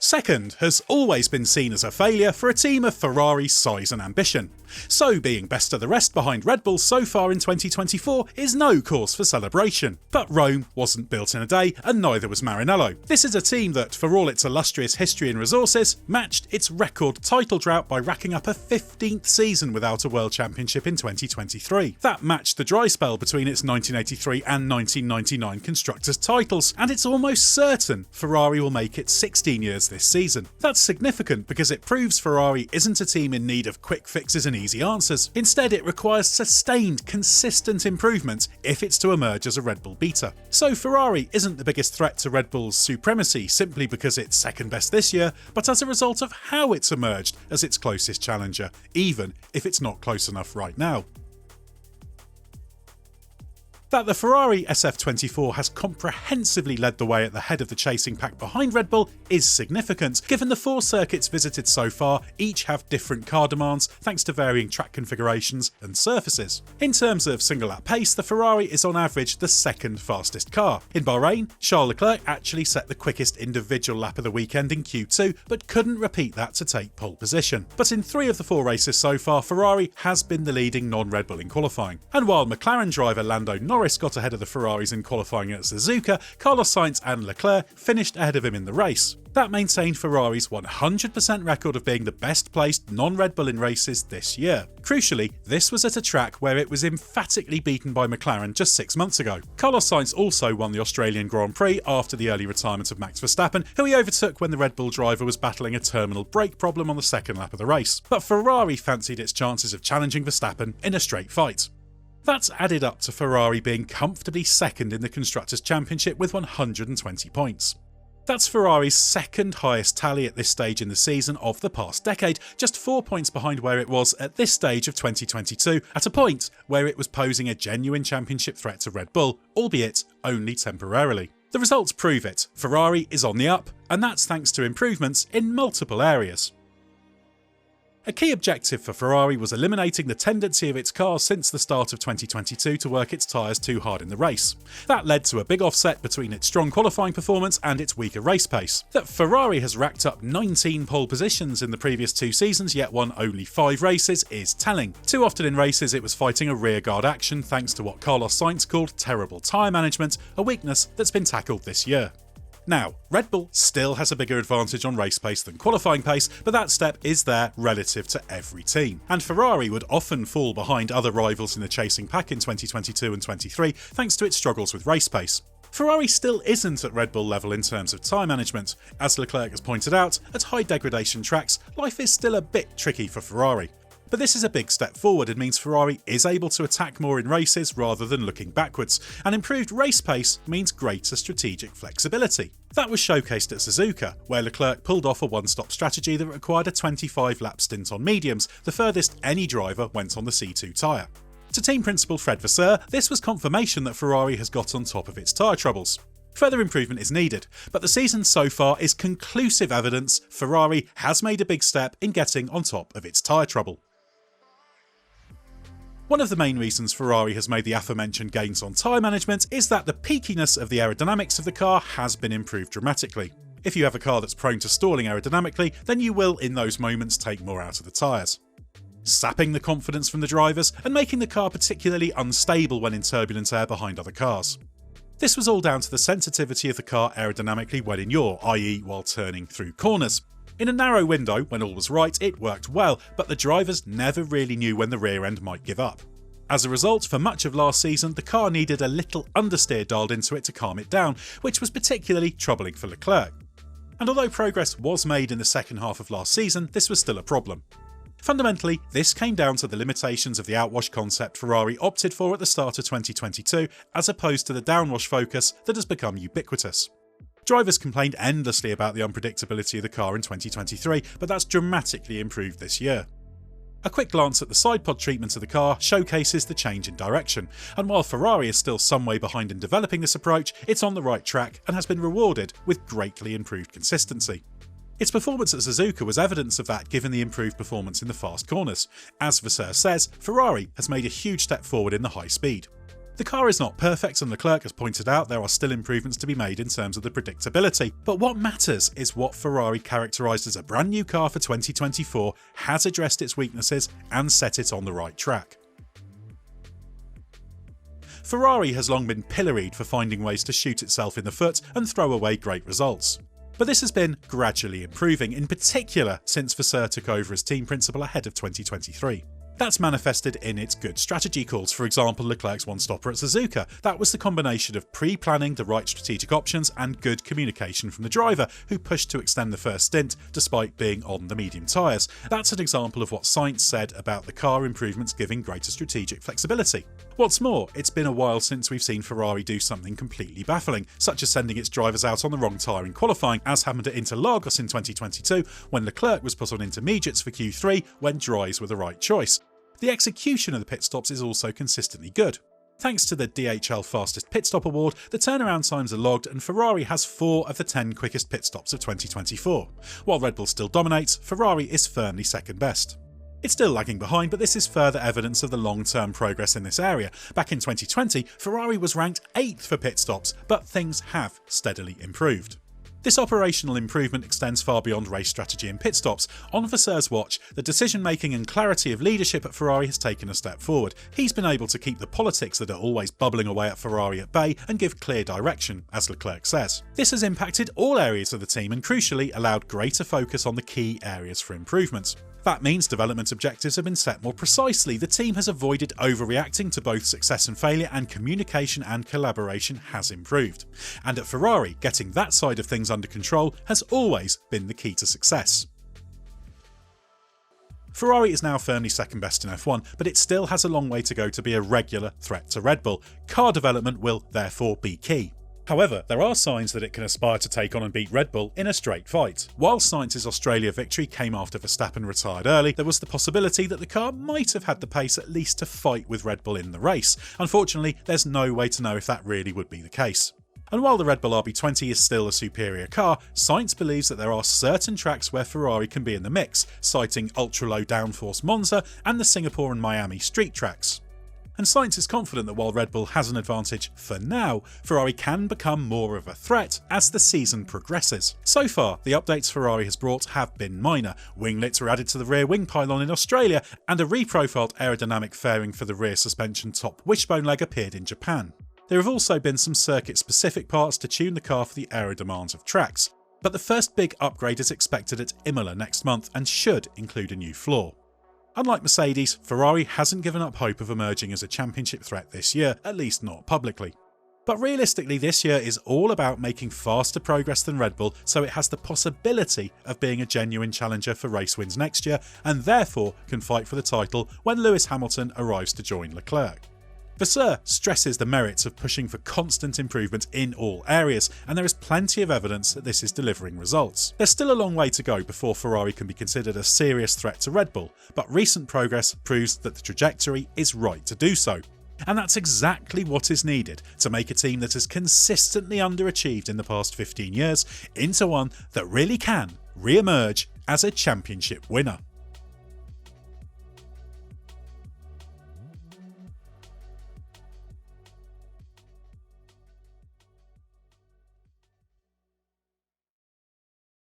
Second has always been seen as a failure for a team of Ferrari's size and ambition. So being best of the rest behind Red Bull so far in 2024 is no cause for celebration. But Rome wasn't built in a day, and neither was Maranello. This is a team that, for all its illustrious history and resources, matched its record title drought by racking up a 15th season without a World Championship in 2023. That matched the dry spell between its 1983 and 1999 Constructors' titles, and it's almost certain Ferrari will make it 16 years this season. That's significant because it proves Ferrari isn't a team in need of quick fixes and easy answers. Instead, it requires sustained, consistent improvement if it's to emerge as a Red Bull beater. So Ferrari isn't the biggest threat to Red Bull's supremacy simply because it's second best this year, but as a result of how it's emerged as its closest challenger, even if it's not close enough right now. That the Ferrari SF24 has comprehensively led the way at the head of the chasing pack behind Red Bull is significant, given the 4 circuits visited so far each have different car demands thanks to varying track configurations and surfaces. In terms of single lap pace, the Ferrari is on average the second fastest car. In Bahrain, Charles Leclerc actually set the quickest individual lap of the weekend in Q2, but couldn't repeat that to take pole position. But in 3 of the 4 races so far, Ferrari has been the leading non-Red Bull in qualifying. And while McLaren driver Lando Norris got ahead of the Ferraris in qualifying at Suzuka, Carlos Sainz and Leclerc finished ahead of him in the race. That maintained Ferrari's 100% record of being the best placed non-Red Bull in races this year. Crucially, this was at a track where it was emphatically beaten by McLaren just 6 months ago. Carlos Sainz also won the Australian Grand Prix after the early retirement of Max Verstappen, who he overtook when the Red Bull driver was battling a terminal brake problem on the second lap of the race. But Ferrari fancied its chances of challenging Verstappen in a straight fight. That's added up to Ferrari being comfortably second in the Constructors' Championship with 120 points. That's Ferrari's second highest tally at this stage in the season of the past decade, just 4 points behind where it was at this stage of 2022, at a point where it was posing a genuine championship threat to Red Bull, albeit only temporarily. The results prove it. Ferrari is on the up, and that's thanks to improvements in multiple areas. A key objective for Ferrari was eliminating the tendency of its cars since the start of 2022 to work its tyres too hard in the race. That led to a big offset between its strong qualifying performance and its weaker race pace. That Ferrari has racked up 19 pole positions in the previous 2 seasons yet won only 5 races is telling. Too often in races it was fighting a rearguard action thanks to what Carlos Sainz called terrible tyre management, a weakness that's been tackled this year. Now, Red Bull still has a bigger advantage on race pace than qualifying pace, but that step is there relative to every team. And Ferrari would often fall behind other rivals in the chasing pack in 2022 and 23 thanks to its struggles with race pace. Ferrari still isn't at Red Bull level in terms of tyre management. As Leclerc has pointed out, at high degradation tracks, life is still a bit tricky for Ferrari. But this is a big step forward and means Ferrari is able to attack more in races rather than looking backwards, and improved race pace means greater strategic flexibility. That was showcased at Suzuka, where Leclerc pulled off a one-stop strategy that required a 25-lap stint on mediums, the furthest any driver went on the C2 tyre. To team principal Fred Vasseur, this was confirmation that Ferrari has got on top of its tyre troubles. Further improvement is needed, but the season so far is conclusive evidence Ferrari has made a big step in getting on top of its tyre trouble. One of the main reasons Ferrari has made the aforementioned gains on tyre management is that the peakiness of the aerodynamics of the car has been improved dramatically. If you have a car that's prone to stalling aerodynamically, then you will in those moments take more out of the tyres, sapping the confidence from the drivers and making the car particularly unstable when in turbulent air behind other cars. This was all down to the sensitivity of the car aerodynamically when in yaw, i.e. while turning through corners. In a narrow window, when all was right, it worked well, but the drivers never really knew when the rear end might give up. As a result, for much of last season, the car needed a little understeer dialed into it to calm it down, which was particularly troubling for Leclerc. And although progress was made in the second half of last season, this was still a problem. Fundamentally, this came down to the limitations of the outwash concept Ferrari opted for at the start of 2022, as opposed to the downwash focus that has become ubiquitous. Drivers complained endlessly about the unpredictability of the car in 2023, but that's dramatically improved this year. A quick glance at the side pod treatment of the car showcases the change in direction, and while Ferrari is still some way behind in developing this approach, it's on the right track and has been rewarded with greatly improved consistency. Its performance at Suzuka was evidence of that given the improved performance in the fast corners. As Vasseur says, Ferrari has made a huge step forward in the high speed. The car is not perfect, and Leclerc has pointed out there are still improvements to be made in terms of the predictability, but what matters is what Ferrari, characterised as a brand new car for 2024, has addressed its weaknesses and set it on the right track. Ferrari has long been pilloried for finding ways to shoot itself in the foot and throw away great results. But this has been gradually improving, in particular since Vasseur took over as team principal ahead of 2023. That's manifested in its good strategy calls, for example Leclerc's one-stopper at Suzuka. That was the combination of pre-planning the right strategic options and good communication from the driver, who pushed to extend the first stint despite being on the medium tyres. That's an example of what Sainz said about the car improvements giving greater strategic flexibility. What's more, it's been a while since we've seen Ferrari do something completely baffling, such as sending its drivers out on the wrong tyre in qualifying, as happened at Interlagos in 2022 when Leclerc was put on intermediates for Q3 when dries were the right choice. The execution of the pit stops is also consistently good. Thanks to the DHL Fastest Pit Stop Award, the turnaround times are logged and Ferrari has 4 of the 10 quickest pit stops of 2024. While Red Bull still dominates, Ferrari is firmly second best. It's still lagging behind, but this is further evidence of the long-term progress in this area. Back in 2020, Ferrari was ranked 8th for pit stops, but things have steadily improved. This operational improvement extends far beyond race strategy and pit stops. On Vasseur's watch, the decision-making and clarity of leadership at Ferrari has taken a step forward. He's been able to keep the politics that are always bubbling away at Ferrari at bay and give clear direction, as Leclerc says. This has impacted all areas of the team and crucially allowed greater focus on the key areas for improvement. That means development objectives have been set more precisely. The team has avoided overreacting to both success and failure, and communication and collaboration has improved. And at Ferrari, getting that side of things under control has always been the key to success. Ferrari is now firmly second best in F1, but it still has a long way to go to be a regular threat to Red Bull. Car development will therefore be key. However, there are signs that it can aspire to take on and beat Red Bull in a straight fight. While Sainz's Australia victory came after Verstappen retired early, there was the possibility that the car might have had the pace at least to fight with Red Bull in the race. Unfortunately, there's no way to know if that really would be the case. And while the Red Bull RB20 is still a superior car, Sainz believes that there are certain tracks where Ferrari can be in the mix, citing ultra-low downforce Monza and the Singapore and Miami street tracks. And Sainz is confident that while Red Bull has an advantage for now, Ferrari can become more of a threat as the season progresses. So far, the updates Ferrari has brought have been minor. Winglets were added to the rear wing pylon in Australia, and a reprofiled aerodynamic fairing for the rear suspension top wishbone leg appeared in Japan. There have also been some circuit-specific parts to tune the car for the aero demands of tracks. But the first big upgrade is expected at Imola next month and should include a new floor. Unlike Mercedes, Ferrari hasn't given up hope of emerging as a championship threat this year, at least not publicly. But realistically, this year is all about making faster progress than Red Bull, so it has the possibility of being a genuine challenger for race wins next year, and therefore can fight for the title when Lewis Hamilton arrives to join Leclerc. Vasseur stresses the merits of pushing for constant improvement in all areas, and there is plenty of evidence that this is delivering results. There's still a long way to go before Ferrari can be considered a serious threat to Red Bull, but recent progress proves that the trajectory is right to do so. And that's exactly what is needed to make a team that has consistently underachieved in the past 15 years into one that really can re-emerge as a championship winner.